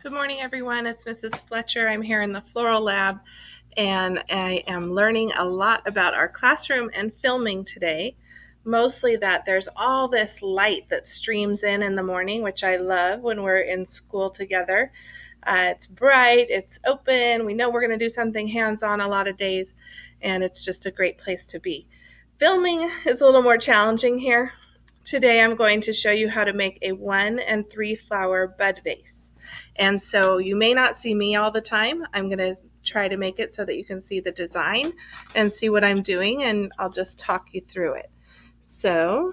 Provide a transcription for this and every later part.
Good morning, everyone. It's Mrs. Fletcher. I'm here in the Floral Lab, and I am learning a lot about our classroom and filming today. Mostly that there's all this light that streams in the morning, which I love when we're in school together. It's bright, it's open, we know we're going to do something hands-on a lot of days, and it's just a great place to be. Filming is a little more challenging here. Today I'm going to show you how to make a 1 and 3 flower bud vase. And so you may not see me all the time. I'm going to try to make it so that you can see the design and see what I'm doing, and I'll just talk you through it. So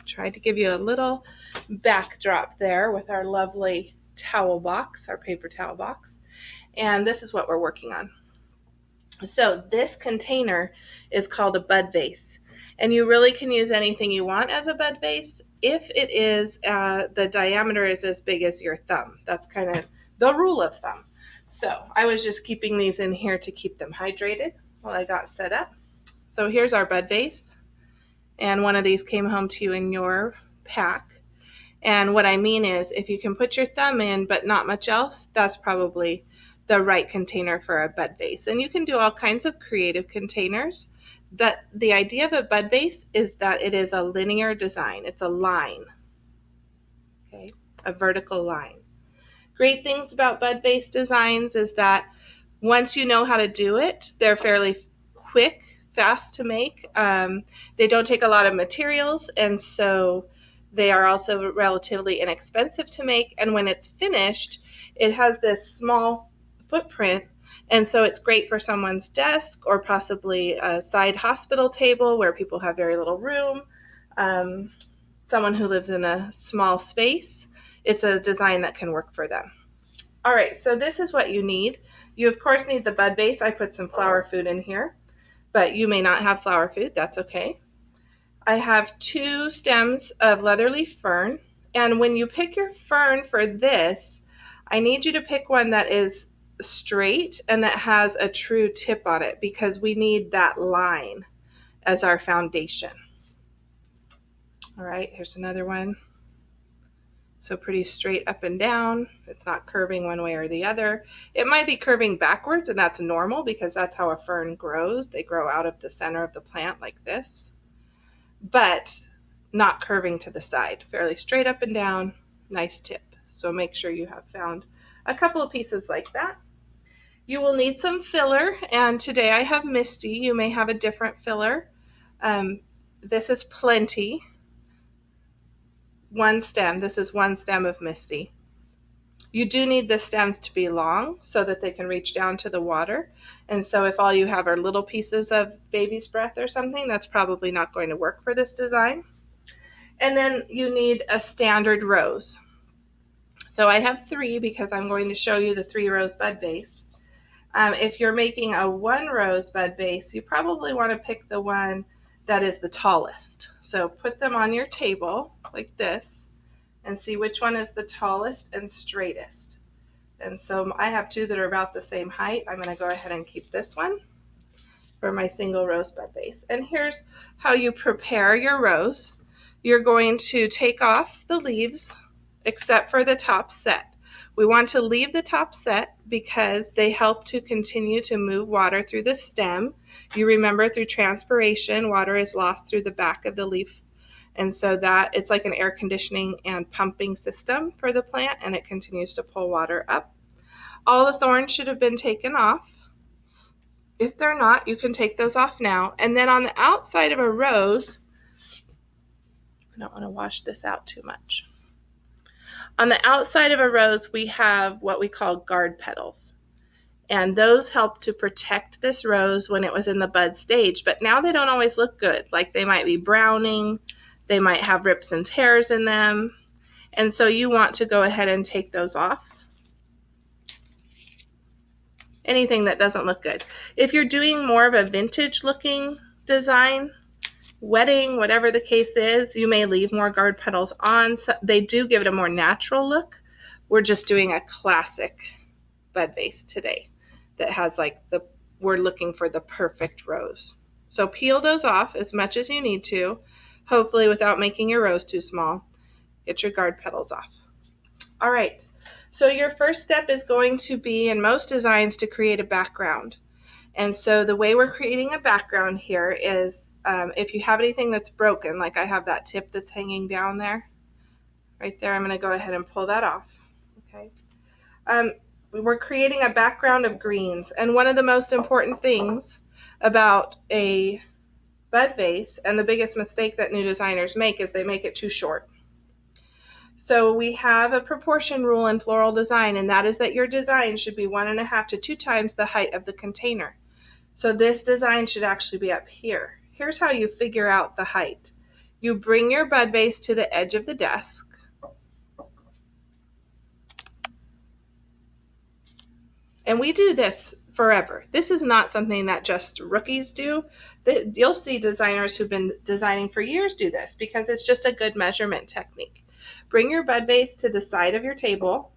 try to give you a little backdrop there with our lovely towel box, our paper towel box. And this is what we're working on. So this container is called a bud vase, and you really can use anything you want as a bud vase if it is the diameter is as big as your thumb. That's kind of the rule of thumb. So I was just keeping these in here to keep them hydrated while I got set up. So here's our bud vase, and one of these came home to you in your pack. And what I mean is, if you can put your thumb in but not much else, that's probably the right container for a bud vase. And you can do all kinds of creative containers. That the idea of a bud vase is that it is a linear design. It's a line, okay, a vertical line. Great things about bud vase designs is that once you know how to do it, they're fairly quick, fast to make. They don't take a lot of materials, and so they are also relatively inexpensive to make. And when it's finished, it has this small footprint, and so it's great for someone's desk or possibly a side hospital table where people have very little room. Someone who lives in a small space, it's a design that can work for them. All right, so this is what you need. You, of course, need the bud vase. I put some flower food in here, but you may not have flower food. That's okay. I have 2 stems of leatherleaf fern, and when you pick your fern for this, I need you to pick one that is straight and that has a true tip on it, because we need that line as our foundation. All right, here's another one. So pretty straight up and down. It's not curving one way or the other. It might be curving backwards, and that's normal because that's how a fern grows. They grow out of the center of the plant like this, but not curving to the side. Fairly straight up and down, nice tip. So make sure you have found a couple of pieces like that. You will need some filler, and today I have Misty. You may have a different filler. This is plenty. One stem. This is one stem of Misty. You do need the stems to be long so that they can reach down to the water. And so if all you have are little pieces of baby's breath or something, that's probably not going to work for this design. And then you need a standard rose. So I have 3 because I'm going to show you the 3 rose bud vase. If you're making a 1 rose bud vase, you probably want to pick the one that is the tallest. So put them on your table like this and see which one is the tallest and straightest. And so I have 2 that are about the same height. I'm going to go ahead and keep this one for my single rose bud vase. And here's how you prepare your rose. You're going to take off the leaves except for the top set. We want to leave the top set because they help to continue to move water through the stem. You remember, through transpiration, water is lost through the back of the leaf. And so that it's like an air conditioning and pumping system for the plant, and it continues to pull water up. All the thorns should have been taken off. If they're not, you can take those off now. And then on the outside of a rose, I don't want to wash this out too much. On the outside of a rose, we have what we call guard petals. And those help to protect this rose when it was in the bud stage. But now they don't always look good. Like, they might be browning. They might have rips and tears in them. And so you want to go ahead and take those off. Anything that doesn't look good. If you're doing more of a vintage looking design, wedding, whatever the case is, you may leave more guard petals on. So they do give it a more natural look. We're just doing a classic bud vase today that has we're looking for the perfect rose. So peel those off as much as you need to, hopefully without making your rose too small. Get your guard petals off. All right, So your first step is going to be, in most designs, to create a background. And so the way we're creating a background here is if you have anything that's broken, like I have that tip that's hanging down there, right there, I'm going to go ahead and pull that off. Okay. We're creating a background of greens. And one of the most important things about a bud vase, and the biggest mistake that new designers make, is they make it too short. So we have a proportion rule in floral design, and that is that your design should be 1.5 to 2 times the height of the container. So this design should actually be up here. Here's how you figure out the height. You bring your bud vase to the edge of the desk. And we do this forever. This is not something that just rookies do. You'll see designers who've been designing for years do this because it's just a good measurement technique. Bring your bud vase to the side of your table.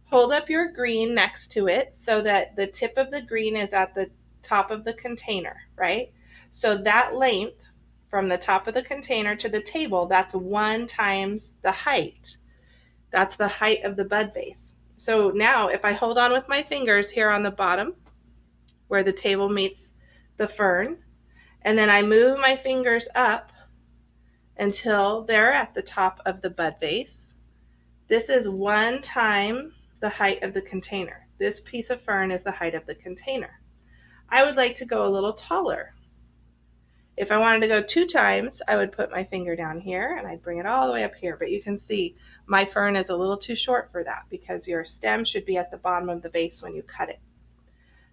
Hold up your green next to it so that the tip of the green is at the top of the container, right? So that length from the top of the container to the table, that's 1 times the height. That's the height of the bud vase. So now if I hold on with my fingers here on the bottom where the table meets the fern, and then I move my fingers up until they're at the top of the bud vase, this is 1 time the height of the container. This piece of fern is the height of the container. I would like to go a little taller. If I wanted to go 2 times, I would put my finger down here and I'd bring it all the way up here. But you can see my fern is a little too short for that because your stem should be at the bottom of the vase when you cut it.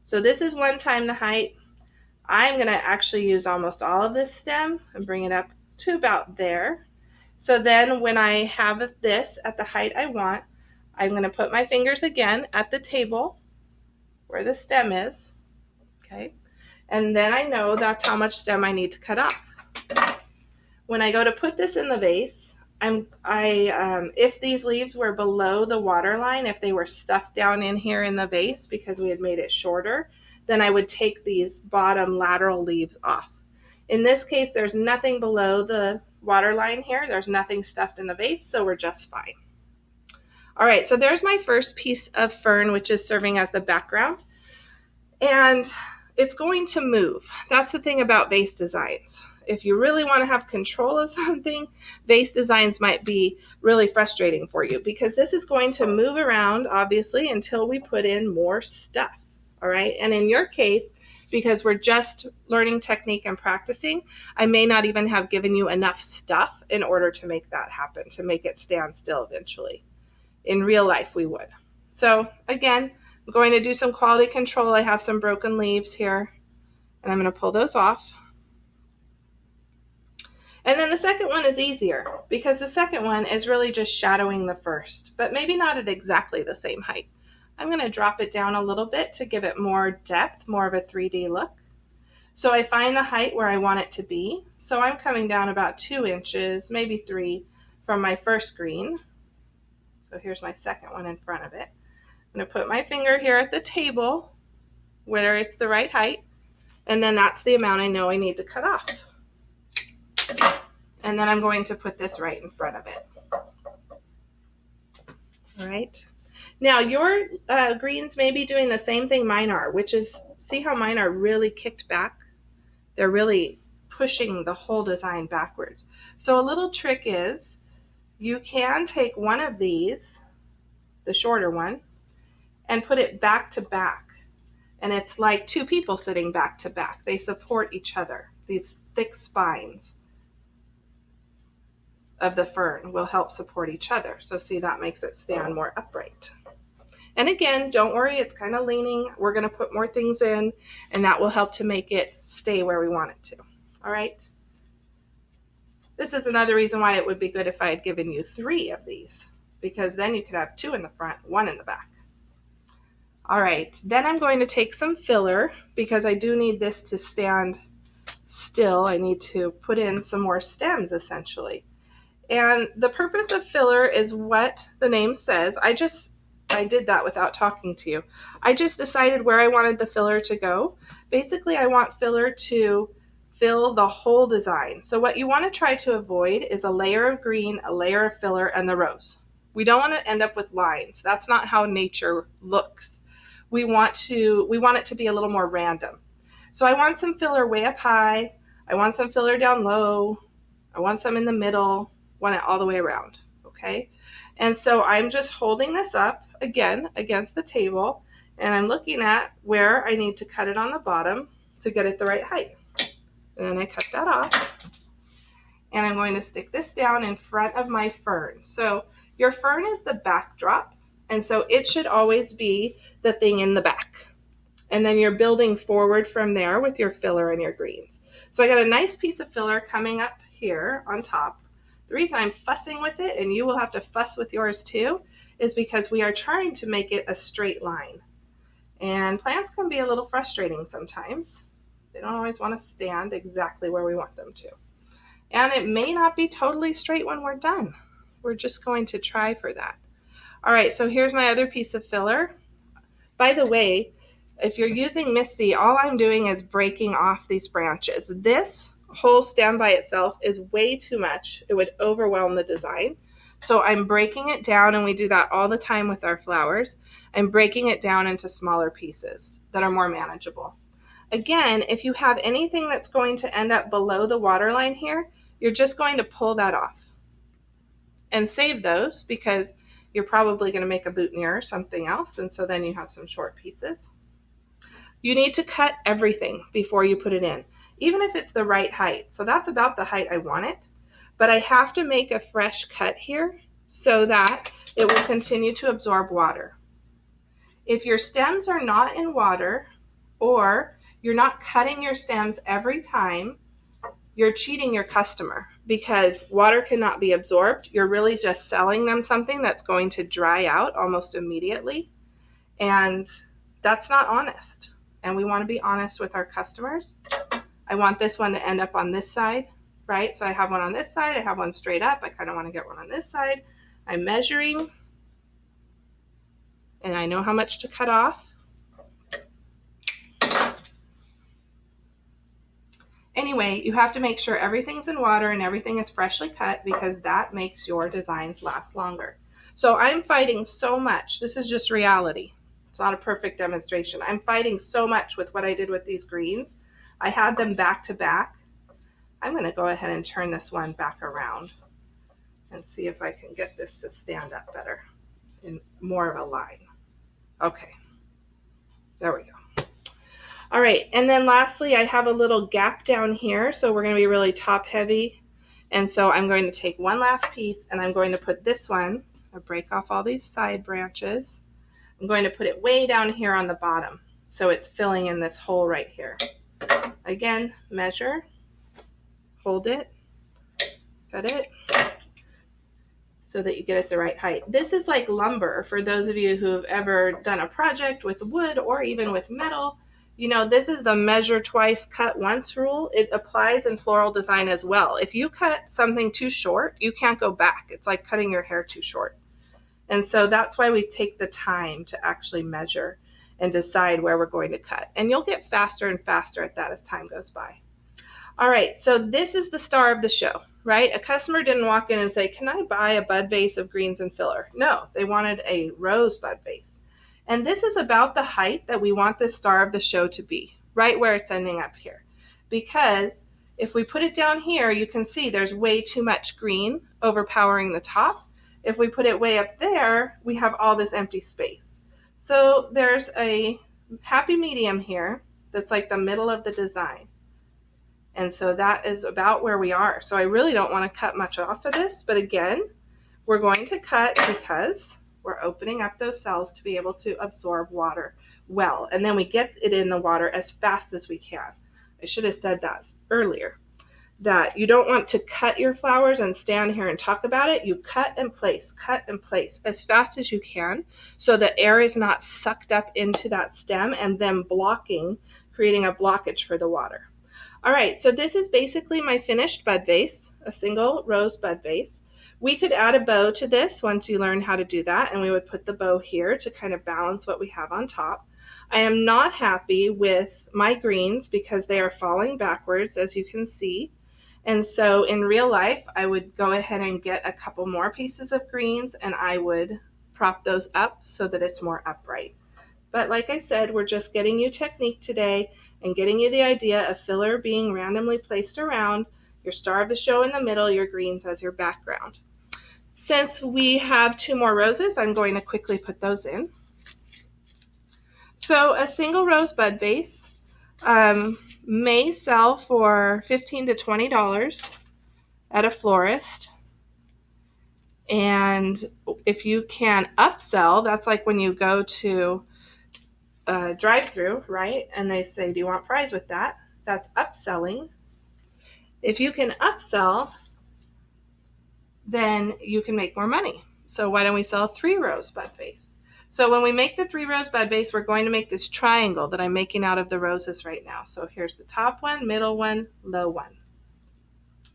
So this is 1 time the height. I'm going to actually use almost all of this stem and bring it up to about there. So then when I have this at the height I want, I'm going to put my fingers again at the table where the stem is. Okay. And then I know that's how much stem I need to cut off. When I go to put this in the vase, if these leaves were below the water line, if they were stuffed down in here in the vase because we had made it shorter, then I would take these bottom lateral leaves off. In this case, there's nothing below the water line here. There's nothing stuffed in the vase, so we're just fine. All right, so there's my first piece of fern, which is serving as the background. And it's going to move. That's the thing about vase designs. If you really want to have control of something, vase designs might be really frustrating for you because this is going to move around, obviously, until we put in more stuff. All right. And in your case, because we're just learning technique and practicing, I may not even have given you enough stuff in order to make that happen, to make it stand still eventually. In real life, we would. So again, I'm going to do some quality control. I have some broken leaves here, and I'm going to pull those off. And then the second one is easier because the second one is really just shadowing the first, but maybe not at exactly the same height. I'm going to drop it down a little bit to give it more depth, more of a 3D look. So I find the height where I want it to be. So I'm coming down about 2 inches, maybe 3, from my first green. So here's my second one in front of it. I'm going to put my finger here at the table where it's the right height, and then that's the amount I know I need to cut off. And then I'm going to put this right in front of it. All right. Now your greens may be doing the same thing mine are, which is, see how mine are really kicked back? They're really pushing the whole design backwards. So a little trick is you can take one of these, the shorter one, and put it back to back. And it's like 2 people sitting back to back. They support each other. These thick spines of the fern will help support each other. So see, that makes it stand more upright. And again, don't worry, it's kind of leaning. We're going to put more things in, and that will help to make it stay where we want it to. All right. This is another reason why it would be good if I had given you 3 of these, because then you could have 2 in the front, 1 in the back. All right, then I'm going to take some filler because I do need this to stand still. I need to put in some more stems essentially. And the purpose of filler is what the name says. I did that without talking to you. I just decided where I wanted the filler to go. Basically, I want filler to fill the whole design. So what you want to try to avoid is a layer of green, a layer of filler, and the rose. We don't want to end up with lines. That's not how nature looks. We want it to be a little more random. So I want some filler way up high. I want some filler down low. I want some in the middle. I want it all the way around. Okay. And so I'm just holding this up again against the table, and I'm looking at where I need to cut it on the bottom to get it the right height. And then I cut that off, and I'm going to stick this down in front of my fern. So your fern is the backdrop, and so it should always be the thing in the back. And then you're building forward from there with your filler and your greens. So I got a nice piece of filler coming up here on top. The reason I'm fussing with it, and you will have to fuss with yours too, is because we are trying to make it a straight line. And plants can be a little frustrating sometimes. They don't always want to stand exactly where we want them to. And it may not be totally straight when we're done. We're just going to try for that. All right, so here's my other piece of filler. By the way, if you're using Misty, all I'm doing is breaking off these branches. This whole stem by itself is way too much. It would overwhelm the design. So I'm breaking it down, and we do that all the time with our flowers. I'm breaking it down into smaller pieces that are more manageable. Again, if you have anything that's going to end up below the water line here, you're just going to pull that off and save those, because you're probably going to make a boutonniere or something else, and so then you have some short pieces. You need to cut everything before you put it in, even if it's the right height. So that's about the height I want it, but I have to make a fresh cut here so that it will continue to absorb water. If your stems are not in water, or you're not cutting your stems every time, you're cheating your customer, because water cannot be absorbed. You're really just selling them something that's going to dry out almost immediately, and that's not honest. And we want to be honest with our customers. I want this one to end up on this side, right? So I have one on this side, I have one straight up. I kind of want to get one on this side. I'm measuring, and I know how much to cut off. Anyway, you have to make sure everything's in water and everything is freshly cut, because that makes your designs last longer. So I'm fighting so much. This is just reality. It's not a perfect demonstration. I'm fighting so much with what I did with these greens. I had them back to back. I'm going to go ahead and turn this one back around and see if I can get this to stand up better in more of a line. Okay, there we go. All right, and then lastly, I have a little gap down here, so we're going to be really top heavy. And so I'm going to take one last piece, and I'm going to put this one, I'll break off all these side branches. I'm going to put it way down here on the bottom, so it's filling in this hole right here. Again, measure, hold it, cut it, so that you get it the right height. This is like lumber for those of you who have ever done a project with wood or even with metal. You know, this is the measure twice, cut once rule. It applies in floral design as well. If you cut something too short, you can't go back. It's like cutting your hair too short. And so that's why we take the time to actually measure and decide where we're going to cut. And you'll get faster and faster at that as time goes by. All right, so this is the star of the show, right? A customer didn't walk in and say, can I buy a bud vase of greens and filler? No, they wanted a rose bud vase. And this is about the height that we want this star of the show to be, right where it's ending up here. Because if we put it down here, you can see there's way too much green overpowering the top. If we put it way up there, we have all this empty space. So there's a happy medium here that's like the middle of the design. And so that is about where we are. So I really don't want to cut much off of this, but again, we're going to cut because we're opening up those cells to be able to absorb water well. And then we get it in the water as fast as we can. I should have said that earlier, that you don't want to cut your flowers and stand here and talk about it. You cut and place as fast as you can, so the air is not sucked up into that stem and then blocking, creating a blockage for the water. All right, so this is basically my finished bud vase, a single rose bud vase. We could add a bow to this once you learn how to do that, and we would put the bow here to kind of balance what we have on top. I am not happy with my greens because they are falling backwards, as you can see. And so in real life, I would go ahead and get a couple more pieces of greens and I would prop those up so that it's more upright. But like I said, we're just getting you technique today and getting you the idea of filler being randomly placed around, your star of the show in the middle, your greens as your background. Since we have 2 more roses, I'm going to quickly put those in. So a single rose bud vase may sell for $15 to $20 at a florist. And if you can upsell, that's like when you go to a drive-through, right? And they say, do you want fries with that? That's upselling. If you can upsell, then you can make more money. So why don't we sell a 3 rose bud vase? So when we make the 3 rose bud vase, we're going to make this triangle that I'm making out of the roses right now. So here's the top one, middle one, low one.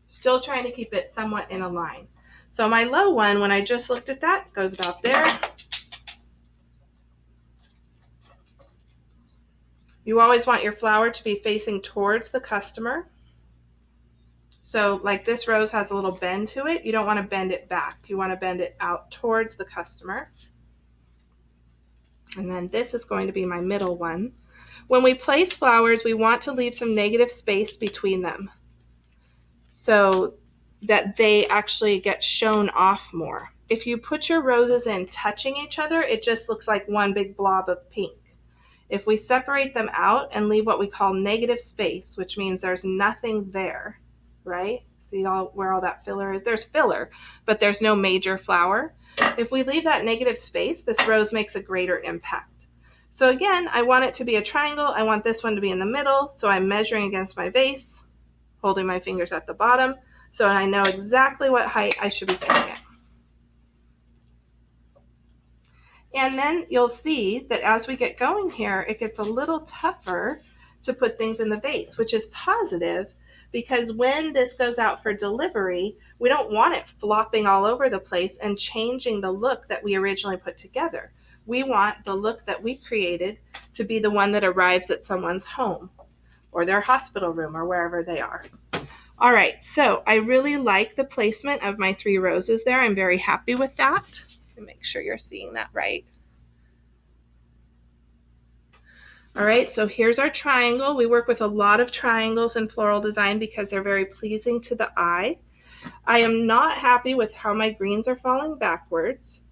Still trying to keep it somewhat in a line. So my low one, when I just looked at that, goes about there. You always want your flower to be facing towards the customer. So like this rose has a little bend to it. You don't want to bend it back. You want to bend it out towards the customer. And then this is going to be my middle one. When we place flowers, we want to leave some negative space between them so that they actually get shown off more. If you put your roses in touching each other, it just looks like one big blob of pink. If we separate them out and leave what we call negative space, which means there's nothing there, right? See where all that filler is? There's filler, but there's no major flower. If we leave that negative space, this rose makes a greater impact. So again, I want it to be a triangle. I want this one to be in the middle. So I'm measuring against my vase, holding my fingers at the bottom. So I know exactly what height I should be putting it. And then you'll see that as we get going here, it gets a little tougher to put things in the vase, which is positive because when this goes out for delivery, we don't want it flopping all over the place and changing the look that we originally put together. We want the look that we created to be the one that arrives at someone's home or their hospital room or wherever they are. All right, so I really like the placement of my 3 roses there. I'm very happy with that. Make sure you're seeing that right. All right, so here's our triangle. We work with a lot of triangles in floral design because they're very pleasing to the eye. I am not happy with how my greens are falling backwards,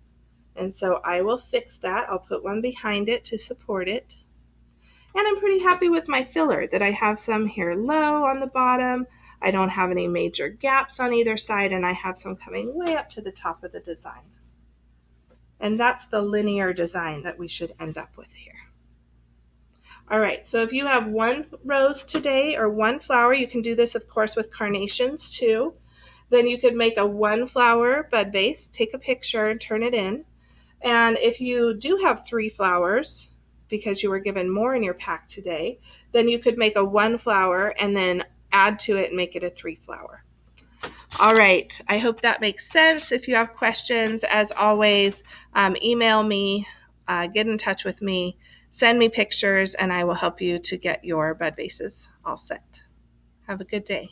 and so I will fix that. I'll put one behind it to support it. And I'm pretty happy with my filler that I have some here low on the bottom. I don't have any major gaps on either side, and I have some coming way up to the top of the design. And that's the linear design that we should end up with here. All right, so if you have 1 rose today or 1 flower, you can do this, of course, with carnations too. Then you could make a 1 flower bud vase, take a picture and turn it in. And if you do have 3 flowers, because you were given more in your pack today, then you could make a 1 flower and then add to it and make it a 3 flower. All right, I hope that makes sense. If you have questions, as always, email me, get in touch with me, send me pictures, and I will help you to get your bud vases all set. Have a good day.